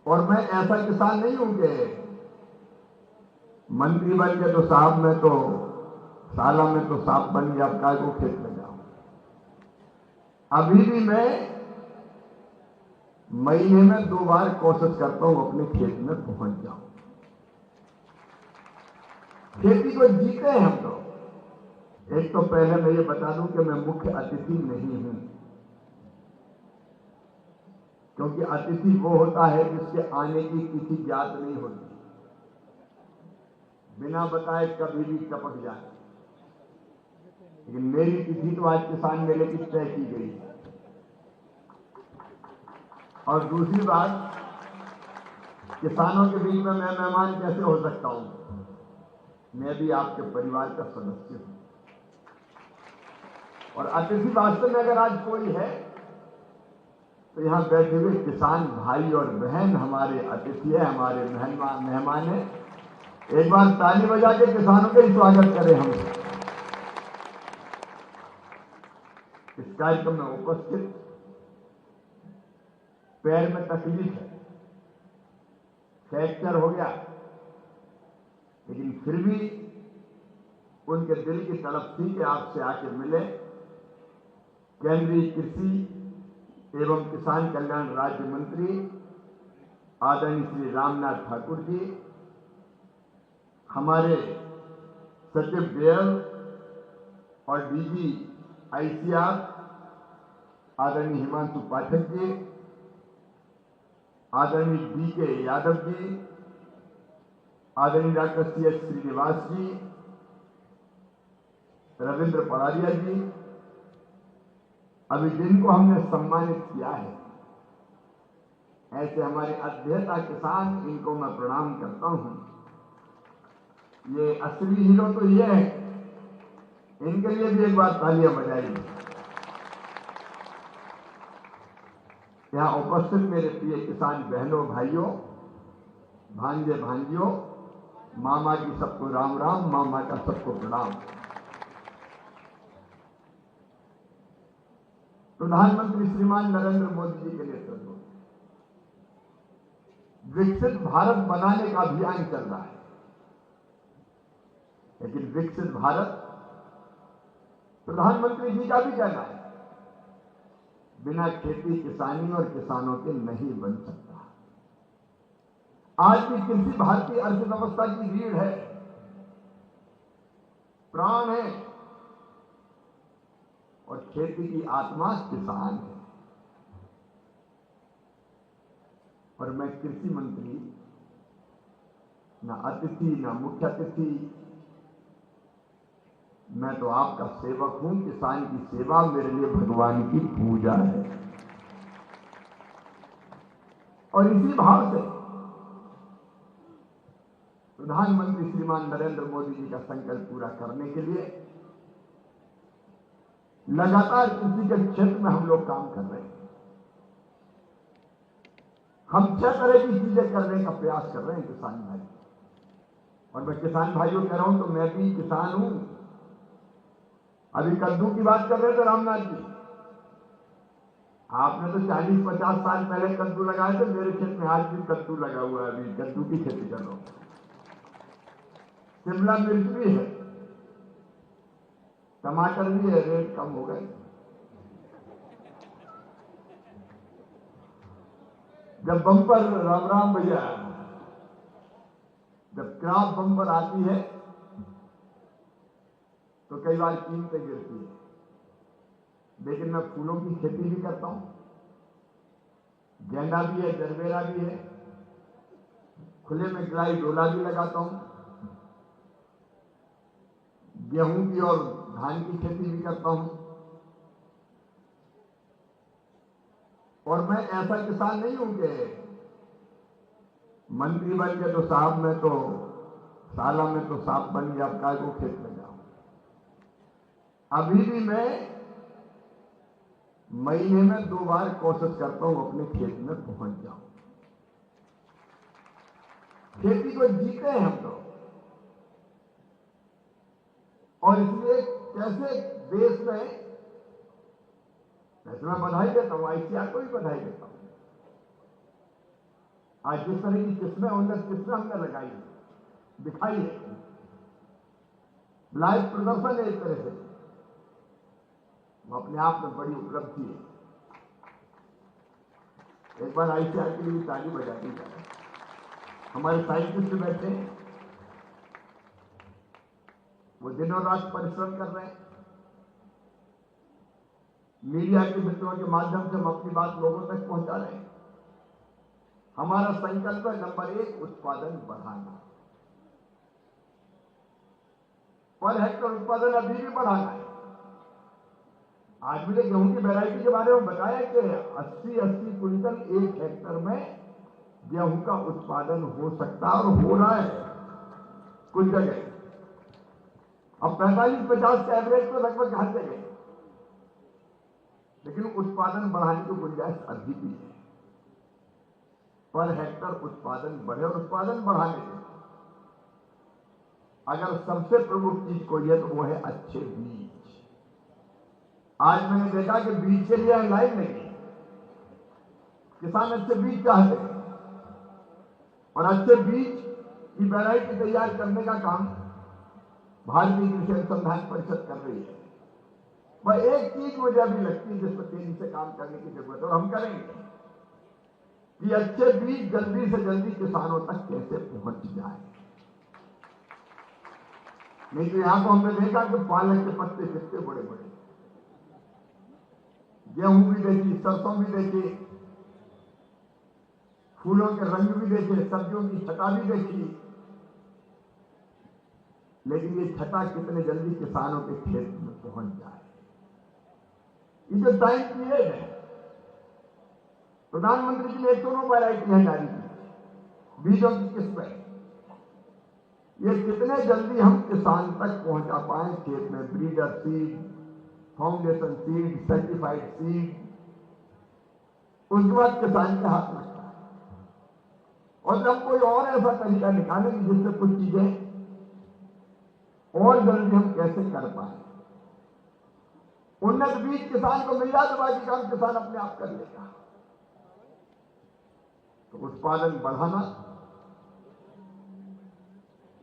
और मैं ऐसा किसान नहीं हूं कि मंत्री बन के तो साहब में तो साला में तो साहब बन गया, अब काय को खेत में जाऊं। अभी भी मैं महीने में 2 बार कोशिश करता हूं अपने खेत में पहुंच जाऊं। खेती को जीते हैं हम लोग। एक तो पहले मैं ये बता दूं कि मैं मुख्य अतिथि नहीं हूं, क्योंकि अतिथि वो होता है जिसके आने की तिथि ज्ञात नहीं होती, बिना बताए कभी भी टपक जाए। लेकिन मेरी तिथि तो आज किसान मेले की तय की गई। और दूसरी बात, किसानों के बीच में मैं मेहमान कैसे हो सकता हूं? मैं भी आपके परिवार का सदस्य हूं। और अतिथि वास्तव में अगर आज कोई है तो यहां बैठे हुए किसान भाई और बहन हमारे अतिथि है, हमारे मेहमान है। एक बार ताली बजा के किसानों का ही स्वागत करें हम। इस कार्यक्रम में उपस्थित पैर में तकलीफ है, फ्रैक्चर हो गया, लेकिन फिर भी उनके दिल की तड़प थी कि आपसे आके मिले। केंद्रीय कृषि एवं किसान कल्याण राज्य मंत्री आदरणीय श्री रामनाथ ठाकुर जी, हमारे सचिव बेयल और डीजी आईसीआर आदरणीय हिमांशु पाठक जी, आदरणीय बीके यादव जी, आदरणीय डॉक्टर सीएस श्रीनिवास जी, रविंद्र पड़ारिया जी, अभी जिनको हमने सम्मानित किया है, ऐसे हमारे अध्येता किसान, इनको मैं प्रणाम करता हूं। ये असली हीरो तो ये है, इनके लिए भी एक बार तालियां बजाइए। यहां उपस्थित मेरे प्रिय किसान बहनों भाइयों, भांजे भांजियों, मामा की सबको राम राम, मामा का सबको प्रणाम। प्रधानमंत्री श्रीमान नरेंद्र मोदी जी के नेतृत्व में विकसित भारत बनाने का अभियान चल रहा है। लेकिन विकसित भारत प्रधानमंत्री जी का भी कहना है, बिना खेती किसानी और किसानों के नहीं बन सकता। आज की कृषि भारतीय अर्थव्यवस्था की रीढ़ है, प्राण है, और खेती की आत्मा किसान है। और मैं कृषि मंत्री, ना अतिथि ना मुख्य अतिथि, मैं तो आपका सेवक हूं। किसान की सेवा मेरे लिए भगवान की पूजा है। और इसी भाव से प्रधानमंत्री श्रीमान नरेंद्र मोदी जी का संकल्प पूरा करने के लिए लगातार कृषि के क्षेत्र में हम लोग काम कर रहे हैं। हम 6 तरह की चीजें करने का प्रयास कर रहे हैं किसान भाई। और मैं किसान भाइयों कह रहा हूं तो मैं भी किसान हूं। अभी कद्दू की बात कर रहे थे रामनाथ जी, आपने तो 40-50 साल पहले कद्दू लगाए थे। मेरे खेत में आज भी कद्दू लगा हुआ है, अभी कद्दू की खेती कर रहा हूं। शिमला मिर्च भी है, टमाटर भी है, रेट कम हो गए। जब बम्पर, राम राम भैया, जब क्रॉप बम्पर आती है तो कई बार कीमतें गिरती है। लेकिन मैं फूलों की खेती भी करता हूं, गेंदा भी है, जरबेरा भी है, खुले में गिलाई डोला भी लगाता हूं, गेहूं की और धान की खेती भी करता हूं। और मैं ऐसा किसान नहीं हूं कि मंत्री बन के तो साहब में तो साला में तो साहब बन गया, अब काय को खेत में जाऊं। अभी भी मैं महीने में 2 बार कोशिश करता हूं अपने खेत में पहुंच जाऊं। खेती को जीते हैं हम लोग। और इसलिए कैसे देश में, वैसे मैं बधाई देता हूं, आईसीआर को भी बधाई देता हूं। आज जिस तरह की किस्में उन्नत किस्में हमने लगाई दिखाई है, लाइव प्रदर्शन है, एक तरह से वो अपने आप में बड़ी उपलब्धि है। एक बार आईसीआर के लिए ताली बजा दी जाए। हमारे साइंटिस्ट बैठे हैं, वो दिनों रात परिश्रम कर रहे हैं। मीडिया के मित्रों के माध्यम से हम अपनी बात लोगों तक पहुंचा रहे हैं। हमारा संकल्प है नंबर 1 उत्पादन बढ़ाना, पर हेक्टर उत्पादन अभी भी बढ़ाना है। आज मुझे गेहूं की वैरायटी के बारे में बताया कि 80 क्विंटल एक हेक्टर में गेहूं का उत्पादन हो सकता है और हो रहा है कुछ जगह। अब 45-50 का एवरेज तो लगभग हर जगह, लेकिन उत्पादन बढ़ाने की गुंजाइश अधिक ही है। पर हेक्टर उत्पादन बढ़े, और उत्पादन बढ़ाने के अगर सबसे प्रमुख चीज कोई है तो वो है अच्छे बीज। आज मैंने देखा कि बीज के लिए लाइन लगी, किसान अच्छे बीज चाहते हैं और अच्छे बीज की वैरायटी तैयार करने का काम भारतीय कृषि अनुसंधान परिषद कर रही है। वह एक चीज मुझे अभी लगती है जिस पर तेजी से काम करने की जरूरत है, और हम करेंगे, कि अच्छे बीज जल्दी से जल्दी किसानों तक कैसे पहुंच जाए। नहीं तो यहां को हमने देखा कि पालक के पत्ते कितने बड़े बड़े, गेहूं भी देखी, सरसों भी देखी, फूलों के रंग भी देखे, सब्जियों की छटा भी देखी, लेकिन ये छटा कितने जल्दी किसानों के खेत में पहुंच जाए, ये जो टाइम पीरियड है। प्रधानमंत्री जी ने 109 वैरायटियां जारी की बीजों की किस्में, ये कितने जल्दी हम किसान तक पहुंचा पाए खेत में। Breeder seed, foundation seed, certified seed, उसके बाद किसान के हाथ लगता है। और जब कोई और ऐसा तरीका निकालेंगे जिससे कुछ चीजें और जल्दी हम कैसे कर पाए। उन्नत बीज किसान को मिल जाए तो बाकी काम किसान अपने आप कर लेगा। तो उत्पादन बढ़ाना,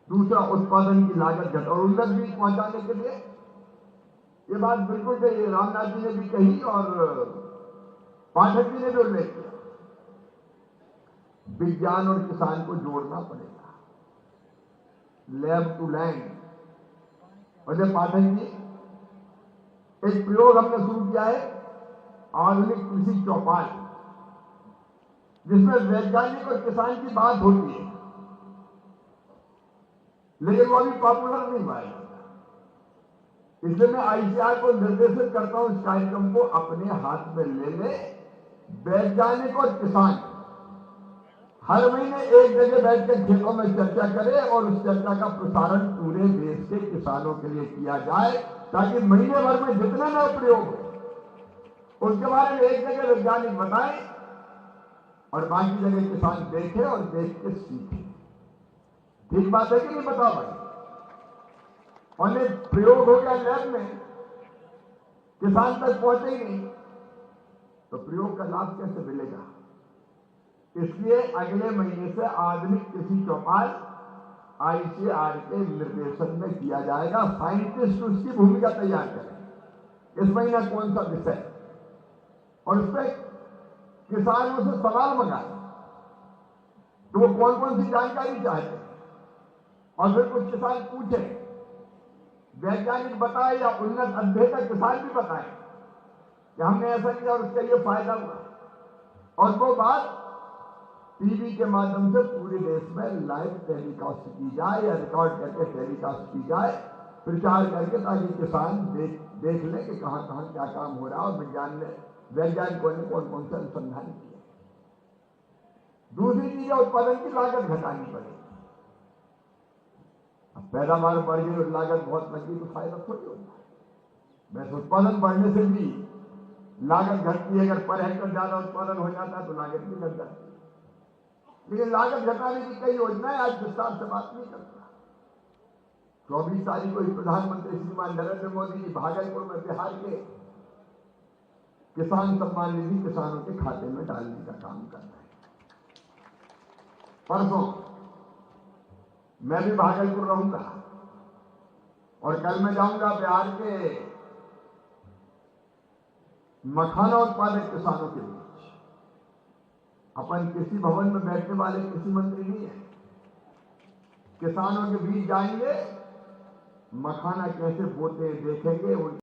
दूसरा उत्पादन की लागत घटाओ। उन्नत बीज पहुंचाने के लिए ये बात बिल्कुल सही रामनाथ जी ने भी कही और पाठक जी ने भी उल्लेख किया, विज्ञान और किसान को जोड़ना पड़ेगा, लैब टू लैंड। और जब पाठक जी, एक प्रयोग हमने शुरू किया है आधुनिक कृषि चौपाल, जिसमें वैज्ञानिक और किसान की बात होती है, लेकिन वो अभी पॉपुलर नहीं पाया। इसलिए मैं आईसीआर को निर्देशित करता हूं इस कार्यक्रम को अपने हाथ में ले ले। वैज्ञानिक और किसान हर महीने एक जगह बैठकर खेतों में चर्चा करें और उस चर्चा का प्रसारण पूरे देश के किसानों के लिए किया जाए, ताकि महीने भर में जितने नए प्रयोग हो उसके बारे में एक जगह वैज्ञानिक बताएं और बाकी जगह किसान देखें और देख के सीखें। ठीक बात है कि नहीं, बताओ भाई। और प्रयोग हो गया लैब में, किसान तक पहुंचे ही नहीं, तो प्रयोग का लाभ कैसे मिलेगा। इसलिए अगले महीने से आधुनिक कृषि चौपाल आईसीआर के निर्देशन में किया जाएगा। साइंटिस्ट उसकी भूमिका तैयार करें, इस महीना कौन सा विषय, और उस पर किसानों से सवाल मंगाए तो वो कौन कौन सी जानकारी चाहते हैं, और फिर कुछ किसान पूछे, वैज्ञानिक बताए या उन्नत अध्येता किसान भी बताए कि हमने ऐसा किया और उसका ये फायदा हुआ, और वो बात टीवी के माध्यम से पूरे देश में लाइव टेलीकास्ट की जाए या रिकॉर्ड करके टेलीकास्ट की जाए, प्रचार करके, ताकि किसान देख ले कि कहां कहां क्या काम हो रहा है और वैज्ञानिकों ने कौन कौन से अनुसंधान किए। दूसरी चीज है उत्पादन की लागत घटानी पड़ेगी। अब पैदावार बढ़ गई और लागत बहुत लगी तो फायदा थोड़ी होता है। वैसे उत्पादन बढ़ने से भी लागत घटती है। अगर पर हेक्टर ज्यादा उत्पादन हो जाता है तो लागत भी घट जाती है। लेकिन लागत घटाने की कई योजनाएं आज विस्तार से बात नहीं करता। 24 तारीख को प्रधानमंत्री श्रीमान नरेंद्र मोदी जी भागलपुर में बिहार के किसान सम्मान निधि किसानों के खाते में डालने का काम कर रहे हैं। परसों मैं भी भागलपुर रहूंगा और कल मैं जाऊंगा बिहार के मखाना उत्पादक किसानों के बीच। अपन किसी भवन में बैठने वाले किसी मंत्री नहीं है, किसानों के बीच जाएंगे, मखाना कैसे बोते हैं देखेंगे।